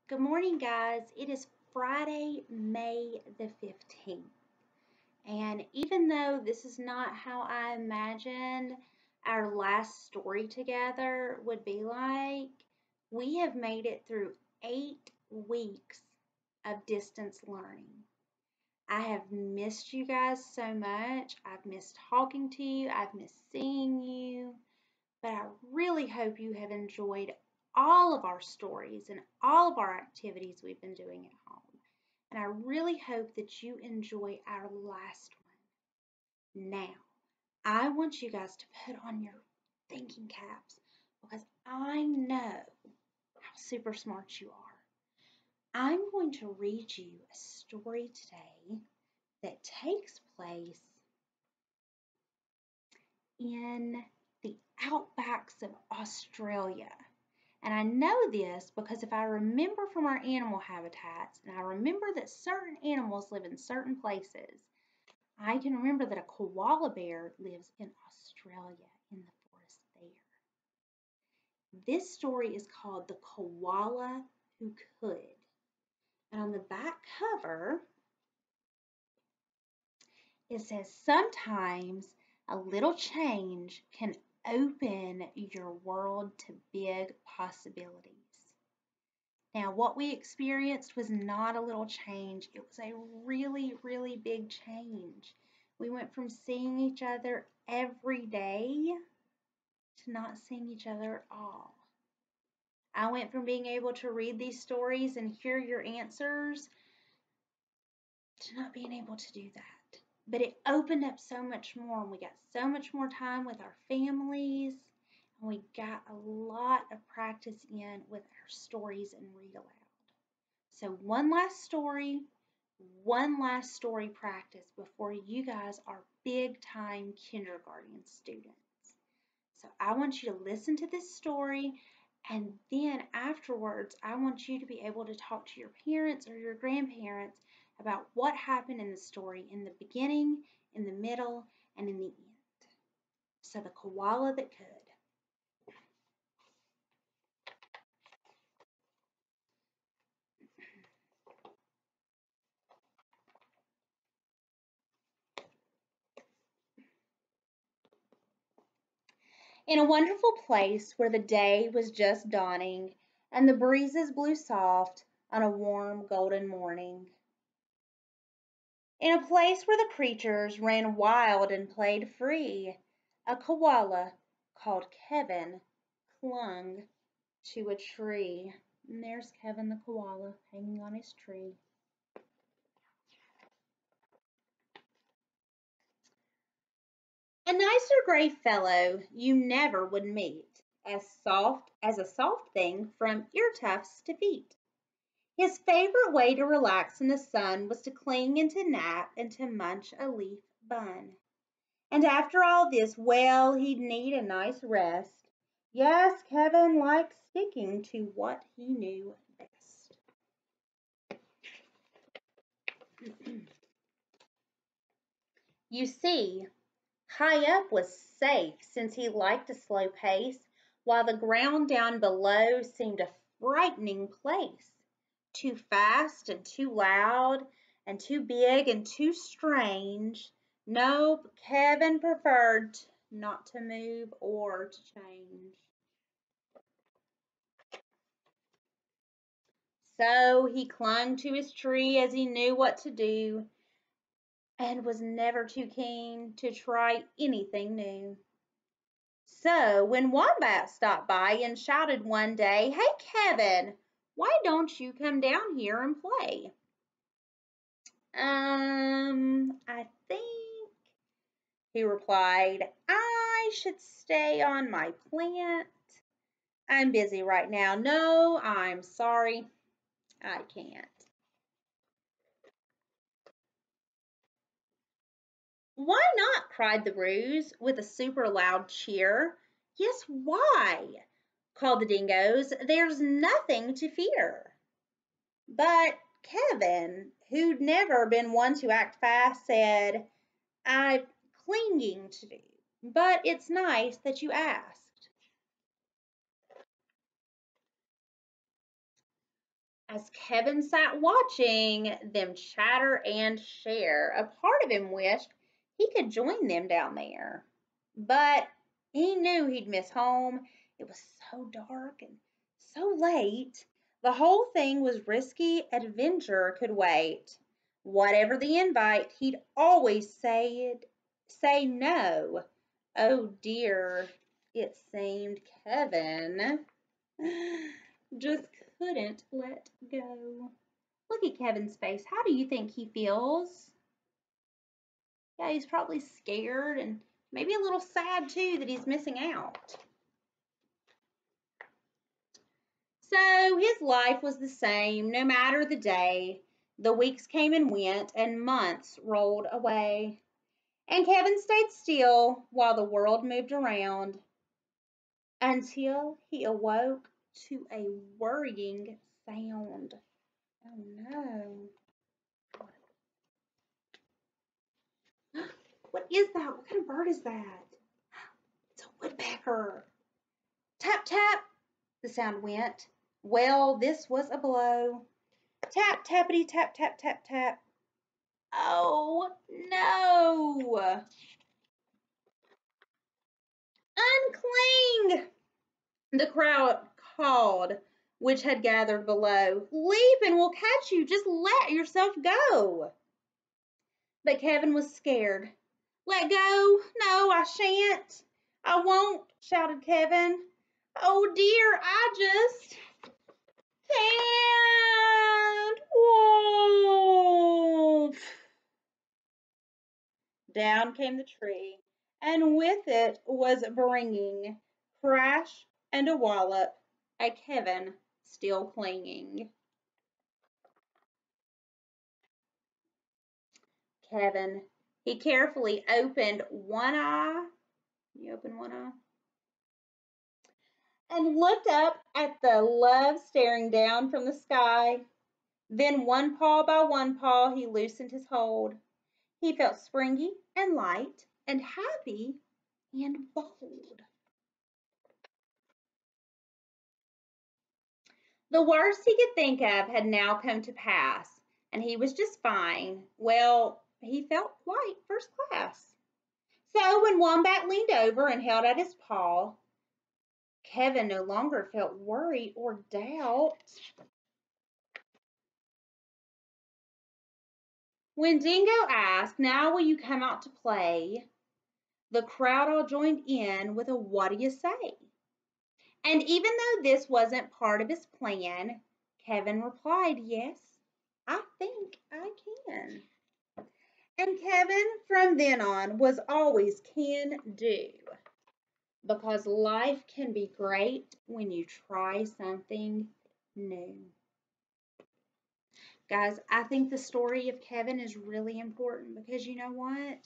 Good morning, guys. It is Friday, May the 15th. And even though this is not how I imagined our last story together would be like, we have made it through 8 weeks of distance learning. I have missed you guys so much. I've missed talking to you, I've missed seeing you, but I really hope you have enjoyed all of our stories and all of our activities we've been doing at home. And I really hope that you enjoy our last one. Now, I want you guys to put on your thinking caps because I know how super smart you are. I'm going to read you a story today that takes place in the outbacks of Australia. And I know this because if I remember from our animal habitats, and I remember that certain animals live in certain places, I can remember that a koala bear lives in Australia in the forest there. This story is called The Koala Who Could. And on the back cover, it says, sometimes a little change can open your world to big possibilities. Now, what we experienced was not a little change. It was a really, really big change. We went from seeing each other every day to not seeing each other at all. I went from being able to read these stories and hear your answers to not being able to do that. But it opened up so much more, and we got so much more time with our families, and we got a lot of practice in with our stories and read aloud. So one last story practice before you guys are big time kindergarten students. So I want you to listen to this story, and then afterwards I want you to be able to talk to your parents or your grandparents about what happened in the story in the beginning, in the middle, and in the end. So the koala that could. In a wonderful place where the day was just dawning and the breezes blew soft on a warm golden morning. In a place where the creatures ran wild and played free, a koala called Kevin clung to a tree. And there's Kevin the koala hanging on his tree. A nicer gray fellow you never would meet, as soft as a soft thing from ear tufts to feet. His favorite way to relax in the sun was to cling and to nap and to munch a leaf bun. And after all this, well, he'd need a nice rest. Yes, Kevin liked sticking to what he knew best. You see, high up was safe since he liked a slow pace, while the ground down below seemed a frightening place. Too fast and too loud and too big and too strange. Nope, Kevin preferred not to move or to change. So he clung to his tree as he knew what to do and was never too keen to try anything new. So when Wombat stopped by and shouted one day, "Hey Kevin, why don't you come down here and play?" I think, he replied, I should stay on my plant. I'm busy right now. No, I'm sorry, I can't. Why not? Cried the Ruse with a super loud cheer. Yes, why? Called the Dingoes. There's nothing to fear. But Kevin, who'd never been one to act fast, said, I've clinging to do, but it's nice that you asked. As Kevin sat watching them chatter and share, a part of him wished he could join them down there. But he knew he'd miss home. It was so dark and so late. The whole thing was risky. Adventure could wait. Whatever the invite, he'd always say no. Oh dear, it seemed Kevin just couldn't let go. Look at Kevin's face. How do you think he feels? Yeah, he's probably scared and maybe a little sad too that he's missing out. So his life was the same no matter the day. The weeks came and went, and months rolled away. And Kevin stayed still while the world moved around until he awoke to a worrying sound. Oh no. What is that? What kind of bird is that? It's a woodpecker. Tap, tap, the sound went. Well, this was a blow. Tap, tappity, tap, tap, tap, tap. Oh, no. Uncling, the crowd called, which had gathered below. Leap and we'll catch you. Just let yourself go. But Kevin was scared. Let go. No, I shan't. I won't, shouted Kevin. Oh dear, I just can't. Whoa. Down came the tree, and with it was bringing crash and a wallop at Kevin, still clinging. Kevin, he carefully opened one eye. You open one eye? And looked up at the love staring down from the sky. Then, one paw by one paw, he loosened his hold. He felt springy and light and happy and bold. The worst he could think of had now come to pass, and he was just fine. Well, he felt quite first class. So when Wombat leaned over and held out his paw, Kevin no longer felt worry or doubt. When Dingo asked, "Now will you come out to play?" the crowd all joined in with a "What do you say?" And even though this wasn't part of his plan, Kevin replied, "Yes, I think I can." And Kevin, from then on, was always can do. Because life can be great when you try something new. Guys, I think the story of Kevin is really important because you know what?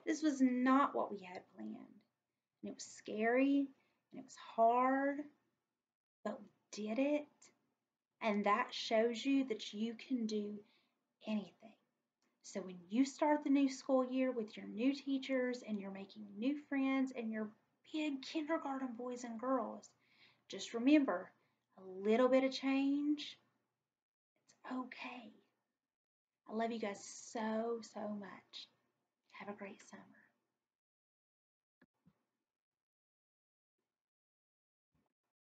This was not what we had planned. And it was scary and it was hard, but we did it. And that shows you that you can do anything. So when you start the new school year with your new teachers and you're making new friends and your big kindergarten boys and girls, just remember a little bit of change, it's okay. I love you guys so, so much. Have a great summer.